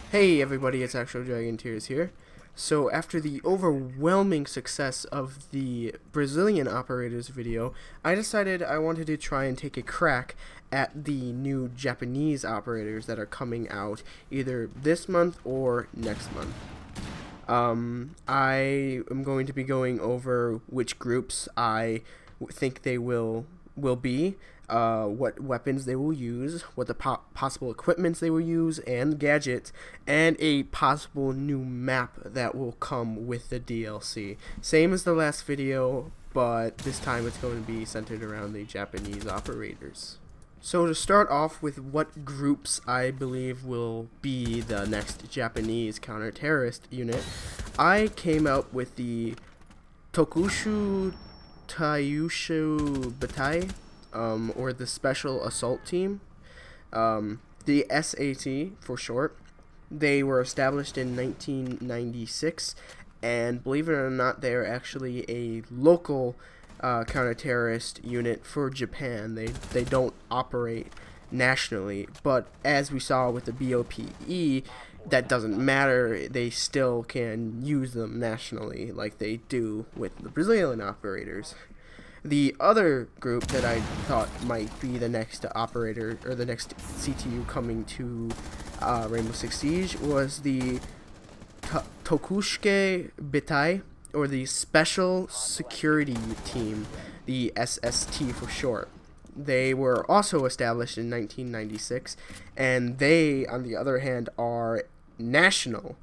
Hey everybody, it's Actual Dragon Tears here. So after the overwhelming success of the Brazilian operators video, I decided I wanted to try and take a crack at the new Japanese operators that are coming out either this month or next month. I am going to be going over which groups I think they will be, what weapons they will use, what the possible equipments they will use, and gadgets, and a possible new map that will come with the DLC. Same as the last video, but this time it's going to be centered around the Japanese operators. So to start off with what groups I believe will be the next Japanese counter-terrorist unit, I came up with the Tokushu Taiyushu Batai, or the Special Assault Team, the SAT for short. They were established in 1996, and believe it or not, they are actually a local counter-terrorist unit for Japan. They don't operate nationally, but as we saw with the BOPE, that doesn't matter. They still can use them nationally like they do with the Brazilian operators. The other group that I thought might be the next operator or the next CTU coming to Rainbow Six Siege was the Tokushke Bitai, or the Special Security Team, the SST for short. They were also established in 1996, and they, on the other hand, are national.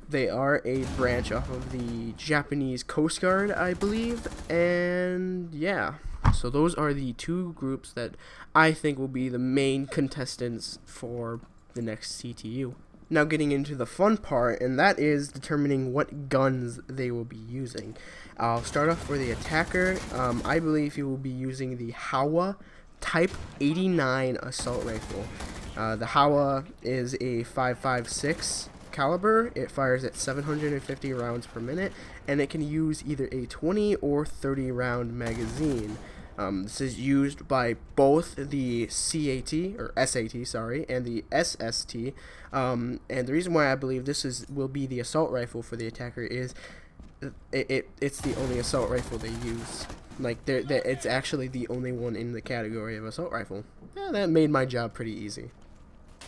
They are a branch off of the Japanese Coast Guard, I believe, and yeah. So those are the two groups that I think will be the main contestants for the next CTU. Now getting into the fun part, and that is determining what guns they will be using. I'll start off for the attacker. I believe he will be using the Howa Type 89 assault rifle. The Howa is a 5.56 caliber. It fires at 750 rounds per minute, and it can use either a 20 or 30 round magazine. This is used by both the CAT, or SAT, sorry, and the SST. And the reason why I believe this will be the assault rifle for the attacker is it's the only assault rifle they use. Like, it's actually the only one in the category of assault rifle. Yeah, that made my job pretty easy.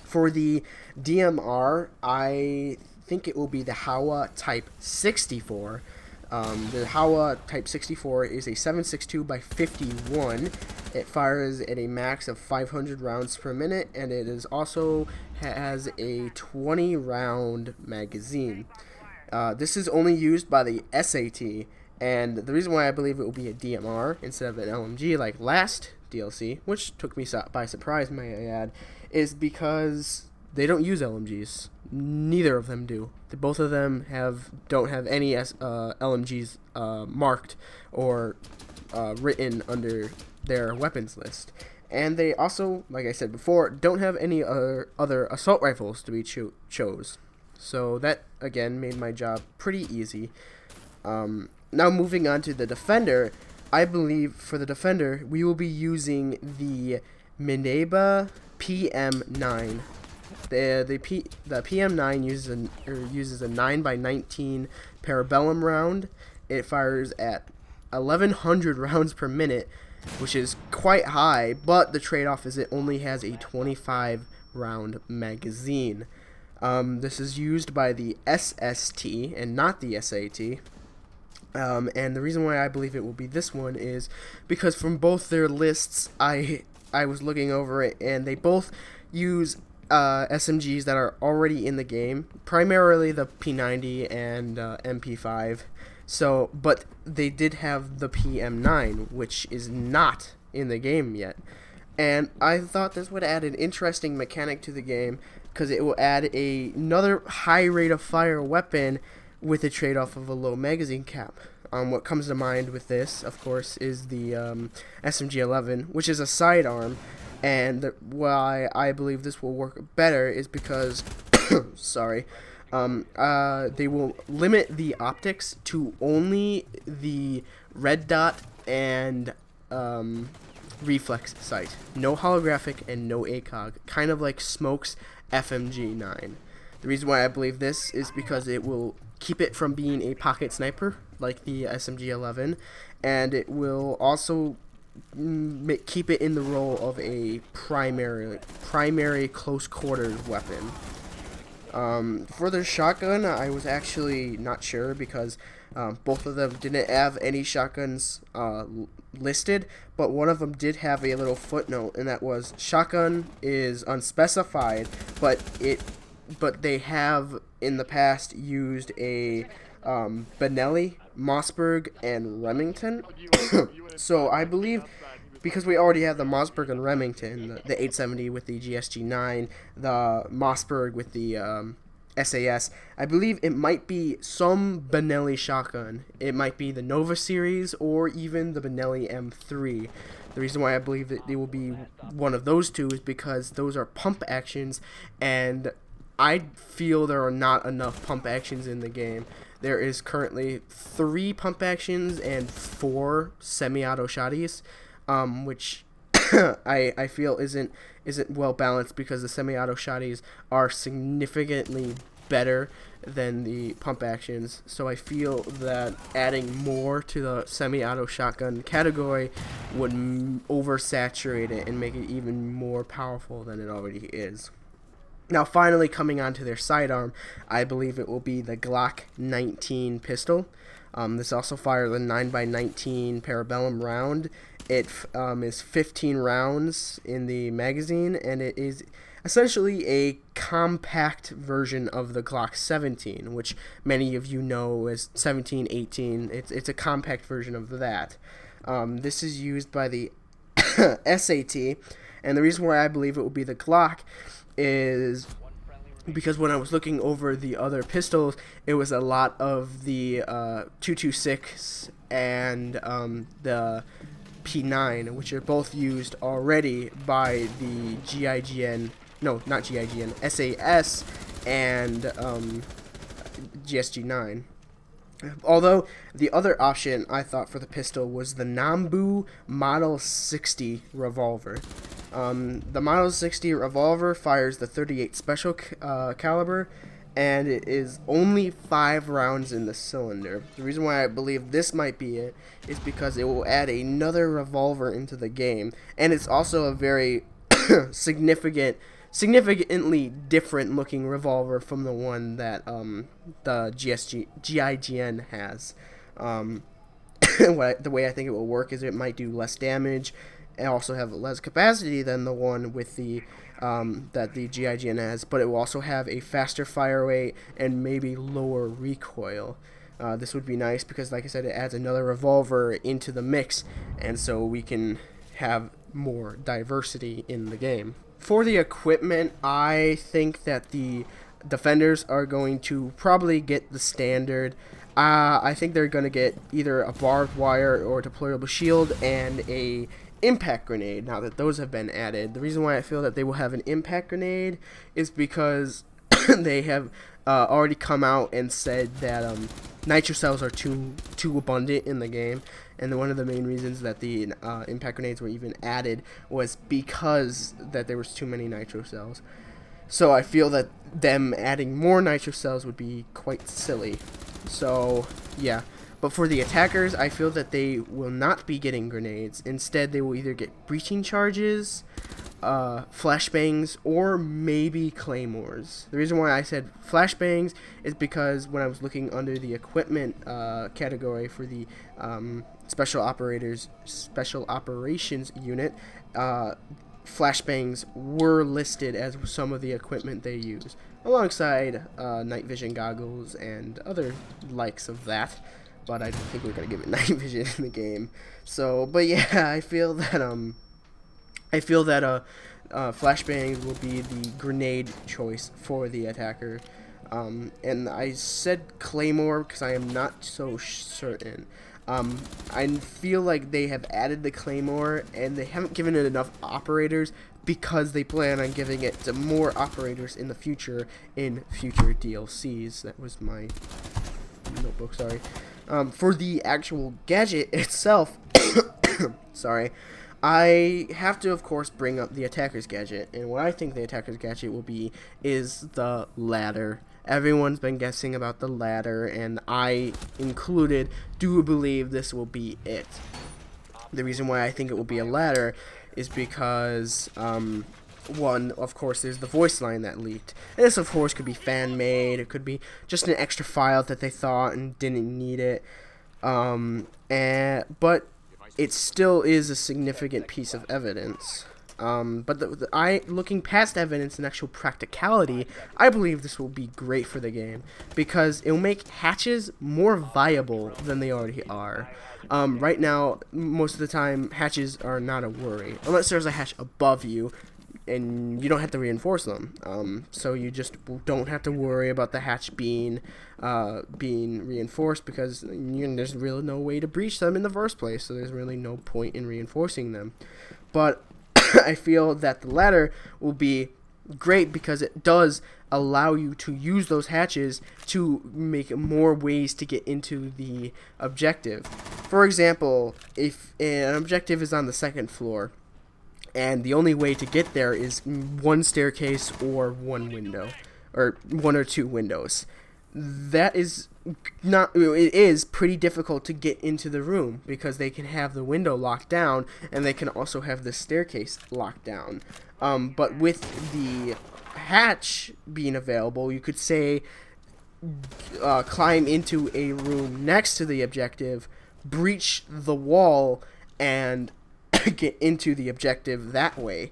For the DMR, I think it will be the Howa Type 64. The Howa Type 64 is a 7.62 by 51. It fires at a max of 500 rounds per minute, and it is also has a 20 round magazine. This is only used by the SAT, and the reason why I believe it will be a DMR instead of an LMG like last DLC, which took me by surprise, may I add, is because they don't use LMGs. Neither of them do. Both of them don't have any LMGs marked or written under their weapons list. And they also, like I said before, don't have any other assault rifles to be chose. So that, again, made my job pretty easy. Now moving on to the defender, I believe for the defender, we will be using the Mineba PM9. The PM9 uses a 9x19 Parabellum round. It fires at 1100 rounds per minute, which is quite high, but the trade-off is it only has a 25 round magazine. This is used by the SST and not the SAT. And the reason why I believe it will be this one is because from both their lists, I was looking over it, and they both use SMGs that are already in the game, primarily the P90 and MP5. So, but they did have the PM9, which is not in the game yet. And I thought this would add an interesting mechanic to the game, because it will add another high rate of fire weapon with a trade-off of a low magazine cap. What comes to mind with this, of course, is the SMG-11, which is a sidearm, and why I believe this will work better is because, sorry, they will limit the optics to only the red dot and reflex sight. No holographic and no ACOG, kind of like Smoke's FMG9. The reason why I believe this is because it will keep it from being a pocket sniper like the SMG-11, and it will also keep it in the role of a primary close quarters weapon. For the shotgun, I was actually not sure because both of them didn't have any shotguns listed, but one of them did have a little footnote, and that was shotgun is unspecified, but they have in the past used a Benelli, Mossberg, and Remington. So I believe, because we already have the Mossberg and Remington, the 870 with the GSG-9, the Mossberg with the SAS, I believe it might be some Benelli shotgun. It might be the Nova series or even the Benelli M3. The reason why I believe that they will be one of those two is because those are pump actions, and I feel there are not enough pump actions in the game. There is currently 3 pump actions and 4 semi-auto shotties, which I feel isn't well balanced, because the semi-auto shotties are significantly better than the pump actions. So I feel that adding more to the semi-auto shotgun category would oversaturate it and make it even more powerful than it already is. Now, finally, coming on to their sidearm, I believe it will be the Glock 19 pistol. This also fires a 9x19 parabellum round. It is 15 rounds in the magazine, and it is essentially a compact version of the Glock 17, which many of you know as 17-18. It's a compact version of that. This is used by the SAT, and the reason why I believe it will be the Glock is because when I was looking over the other pistols, it was a lot of the 226 and the P9, which are both used already by the GIGN, no, not GIGN, SAS and GSG-9. Although the other option I thought for the pistol was the Nambu Model 60 revolver. The Model 60 revolver fires the .38 special caliber, and it is only 5 rounds in the cylinder. The reason why I believe this might be it is because it will add another revolver into the game, and it's also a very significantly different looking revolver from the one that the GIGN has. The way I think it will work is it might do less damage and also have less capacity than the one with the that the GIGN has, but it will also have a faster fire rate and maybe lower recoil. This would be nice because, like I said, it adds another revolver into the mix, and so we can have more diversity in the game. For the equipment, I think that the defenders are going to probably get the standard. I think they're going to get either a barbed wire or deployable shield and a impact grenade, now that those have been added. The reason why I feel that they will have an impact grenade is because they have already come out and said that nitro cells are too abundant in the game, and one of the main reasons that the impact grenades were even added was because that there was too many nitro cells. So I feel that them adding more nitro cells would be quite silly. So yeah. But for the attackers, I feel that they will not be getting grenades. Instead, they will either get breaching charges, flashbangs, or maybe claymores. The reason why I said flashbangs is because when I was looking under the equipment category for the special operations unit, flashbangs were listed as some of the equipment they use, alongside night vision goggles and other likes of that. But I don't think we're gonna give it night vision in the game. So, but yeah, I feel that flashbangs will be the grenade choice for the attacker. And I said claymore because I am not so certain. I feel like they have added the claymore and they haven't given it enough operators because they plan on giving it to more operators in the future in future DLCs. That was my notebook, sorry. For the actual gadget itself, sorry, I have to, of course, bring up the attacker's gadget, and what I think the attacker's gadget will be is the ladder. Everyone's been guessing about the ladder, and I included do believe this will be it. The reason why I think it will be a ladder is because, one, of course, there's the voice line that leaked. And this, of course, could be fan-made. It could be just an extra file that they thought and didn't need it. But it still is a significant piece of evidence. But looking past evidence and actual practicality, I believe this will be great for the game because it will make hatches more viable than they already are. Right now, most of the time, hatches are not a worry unless there's a hatch above you, and you don't have to reinforce them. So you just don't have to worry about the hatch being reinforced because there's really no way to breach them in the first place. So there's really no point in reinforcing them. But I feel that the ladder will be great because it does allow you to use those hatches to make more ways to get into the objective. For example, if an objective is on the second floor and the only way to get there is one staircase or one window, or one or two windows, that is not, it is pretty difficult to get into the room because they can have the window locked down and they can also have the staircase locked down. But with the hatch being available, you could say climb into a room next to the objective, breach the wall, and get into the objective that way.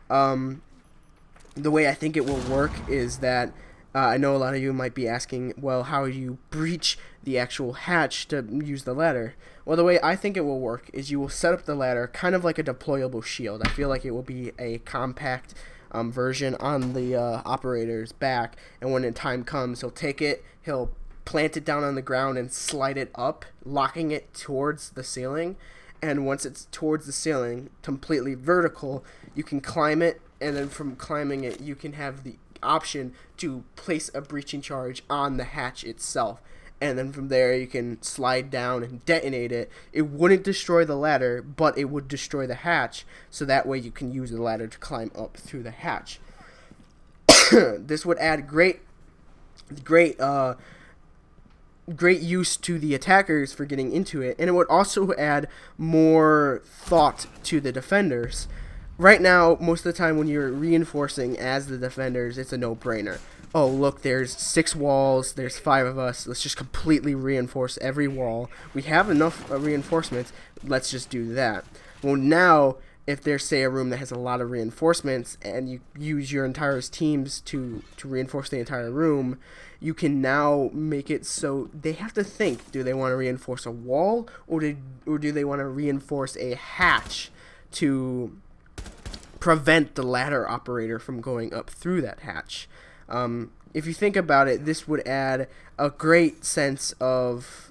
The way I think it will work is that I know a lot of you might be asking, well, how do you breach the actual hatch to use the ladder? Well, the way I think it will work is you will set up the ladder kind of like a deployable shield. I feel like it will be a compact version on the operator's back, and when the time comes, he'll take it, he'll plant it down on the ground and slide it up, locking it towards the ceiling. And once it's towards the ceiling, completely vertical, you can climb it, and then from climbing it, you can have the option to place a breaching charge on the hatch itself, and then from there you can slide down and detonate it. It wouldn't destroy the ladder, but it would destroy the hatch, so that way you can use the ladder to climb up through the hatch. This would add great use to the attackers for getting into it, and it would also add more thought to the defenders. Right now, most of the time when you're reinforcing as the defenders, it's a no-brainer. Oh, look, there's 6 walls, there's 5 of us, let's just completely reinforce every wall. We have enough reinforcements, let's just do that. Well, now, if there's, say, a room that has a lot of reinforcements, and you use your entire teams to reinforce the entire room, you can now make it so they have to think, do they want to reinforce a wall, or do they want to reinforce a hatch to prevent the ladder operator from going up through that hatch? If you think about it, this would add a great sense of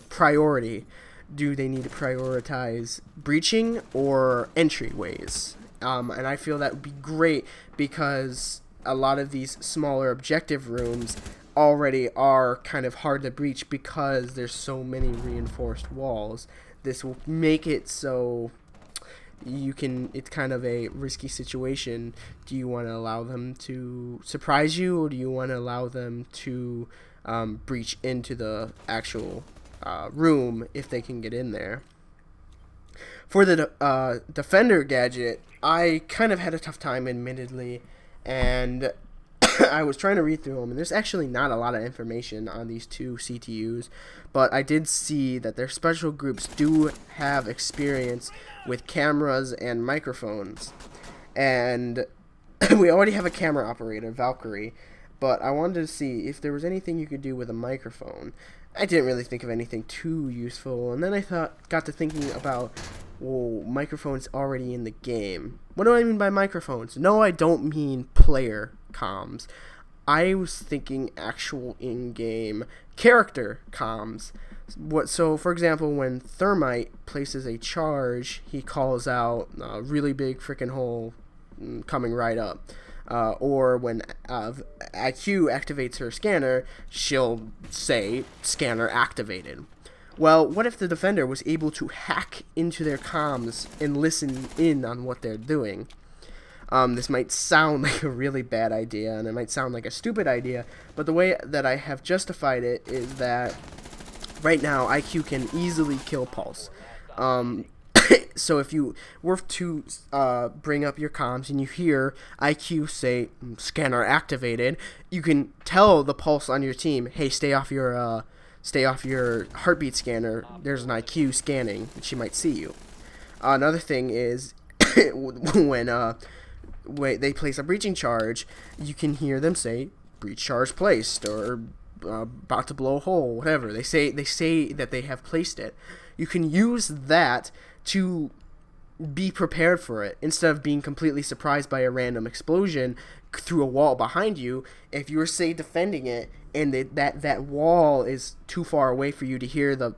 priority. Do they need to prioritize breaching or entryways? And I feel that would be great because a lot of these smaller objective rooms already are kind of hard to breach because there's so many reinforced walls. This will make it so it's kind of a risky situation. Do you want to allow them to surprise you, or do you want to allow them to breach into the actual room if they can get in there? For the Defender gadget, I kind of had a tough time, admittedly, and I was trying to read through them, and there's actually not a lot of information on these two CTUs, but I did see that their special groups do have experience with cameras and microphones, and we already have a camera operator, Valkyrie, but I wanted to see if there was anything you could do with a microphone. I didn't really think of anything too useful, and then I got to thinking about, well, microphones already in the game. What do I mean by microphones? No, I don't mean player comms. I was thinking actual in-game character comms. So, for example, when Thermite places a charge, he calls out a really big freaking hole coming right up. Or when IQ activates her scanner, she'll say, scanner activated. Well, what if the defender was able to hack into their comms and listen in on what they're doing? This might sound like a really bad idea, and it might sound like a stupid idea, but the way that I have justified it is that right now IQ can easily kill Pulse. So if you were to bring up your comms and you hear IQ say scanner activated, you can tell the Pulse on your team, hey, stay off your heartbeat scanner. There's an IQ scanning, and she might see you. Another thing is when they place a breaching charge, you can hear them say breach charge placed, or about to blow a hole, whatever. They say that they have placed it. You can use that to be prepared for it instead of being completely surprised by a random explosion through a wall behind you. If you were, say, defending it and that wall is too far away for you to hear the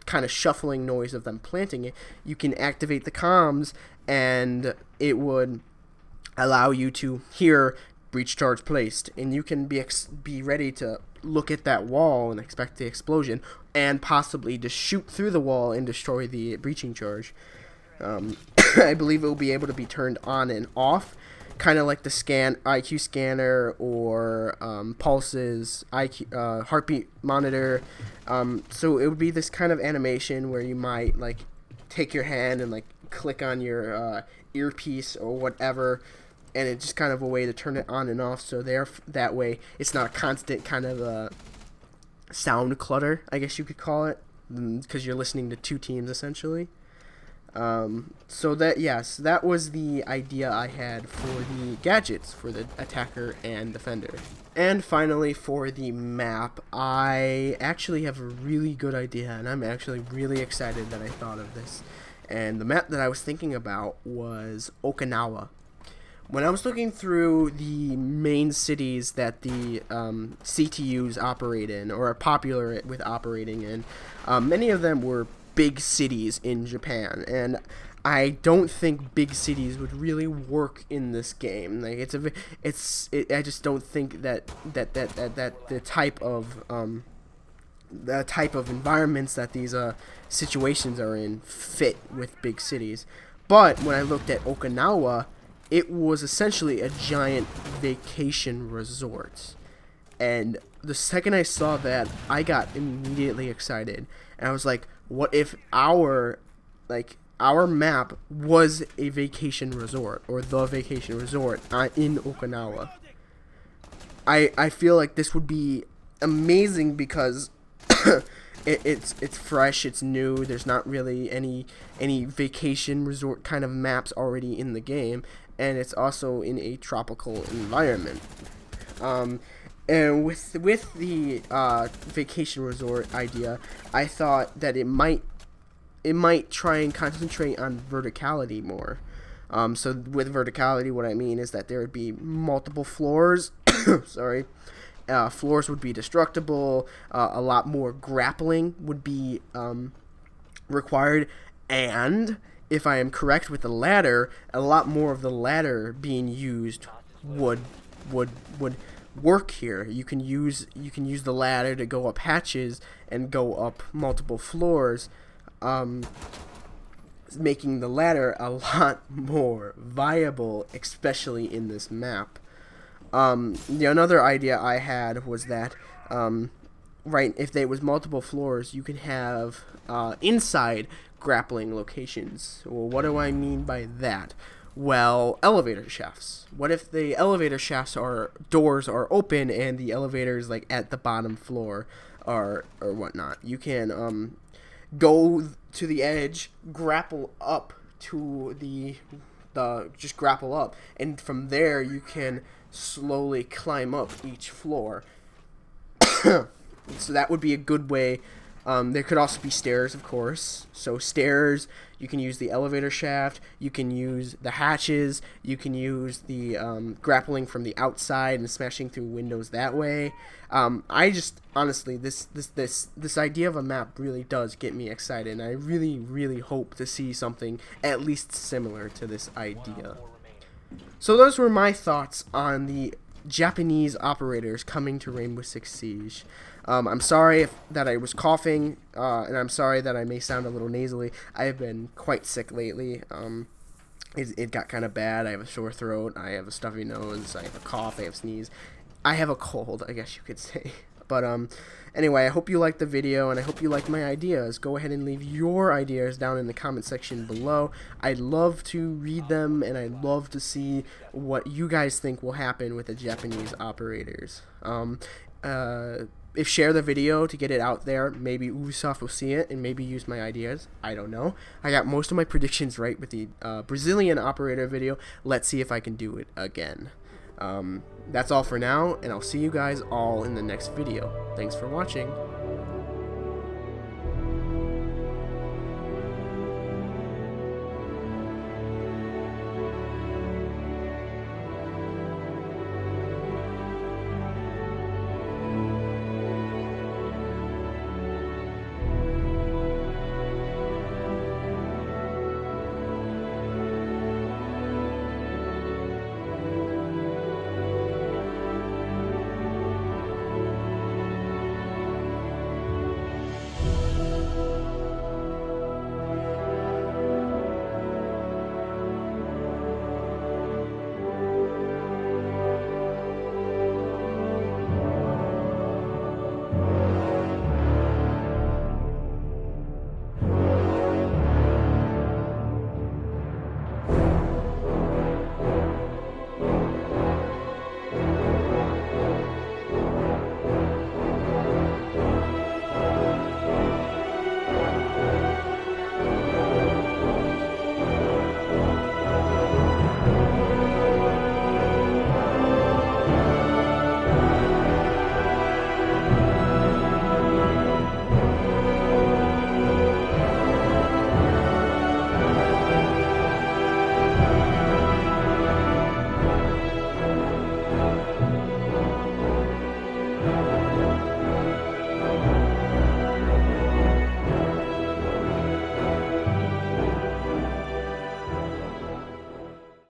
kind of shuffling noise of them planting it, you can activate the comms and it would allow you to hear breach charge placed, and you can be ready to look at that wall and expect the explosion, and possibly just shoot through the wall and destroy the breaching charge. I believe it will be able to be turned on and off, kind of like the IQ scanner or Pulse's IQ heartbeat monitor. So it would be this kind of animation where you might like take your hand and like click on your earpiece or whatever, and it's just kind of a way to turn it on and off. So that way it's not a constant kind of sound clutter, I guess you could call it, because you're listening to two teams essentially. So that was the idea I had for the gadgets for the attacker and defender. And finally, for the map, I actually have a really good idea, and I'm actually really excited that I thought of this. And the map that I was thinking about was Okinawa. When I was looking through the main cities that the CTUs operate in, or are popular with operating in, many of them were big cities in Japan, and I don't think big cities would really work in this game. Like I just don't think that the type of environments that these situations are in fit with big cities. But when I looked at Okinawa, it was essentially a giant vacation resort. And the second I saw that, I got immediately excited. And I was like, what if our map was a vacation resort, or the vacation resort in Okinawa? I feel like this would be amazing because it's fresh, it's new. There's not really any vacation resort kind of maps already in the game, and it's also in a tropical environment. And with the vacation resort idea, I thought that it might try and concentrate on verticality more. So with verticality, what I mean is that there would be multiple floors. Sorry. Floors would be destructible. A lot more grappling would be required, and if I am correct with the ladder, a lot more of the ladder being used would work here. You can use the ladder to go up hatches and go up multiple floors, making the ladder a lot more viable, especially in this map. Another idea I had was that if there was multiple floors, you could have inside grappling locations. Well, what do I mean by that? Well, elevator shafts. What if the elevator shafts doors are open and the elevator is like at the bottom floor or whatnot? You can go to the edge, grapple up to just grapple up, and from there you can slowly climb up each floor. So that would be a good way. There could also be stairs, of course. So stairs, you can use the elevator shaft, you can use the hatches, you can use the grappling from the outside and smashing through windows that way. I just honestly, this idea of a map really does get me excited, and I really hope to see something at least similar to this idea. So those were my thoughts on the Japanese operators coming to Rainbow Six Siege. I'm sorry that I was coughing, and I'm sorry that I may sound a little nasally. I have been quite sick lately. It got kind of bad. I have a sore throat. I have a stuffy nose. I have a cough. I have a sneeze. I have a cold, I guess you could say. But anyway, I hope you liked the video, and I hope you like my ideas. Go ahead and leave your ideas down in the comment section below. I'd love to read them, and I'd love to see what you guys think will happen with the Japanese operators. If share the video to get it out there, maybe Ubisoft will see it and maybe use my ideas. I don't know. I got most of my predictions right with the Brazilian operator video. Let's see if I can do it again. That's all for now, and I'll see you guys all in the next video. Thanks for watching.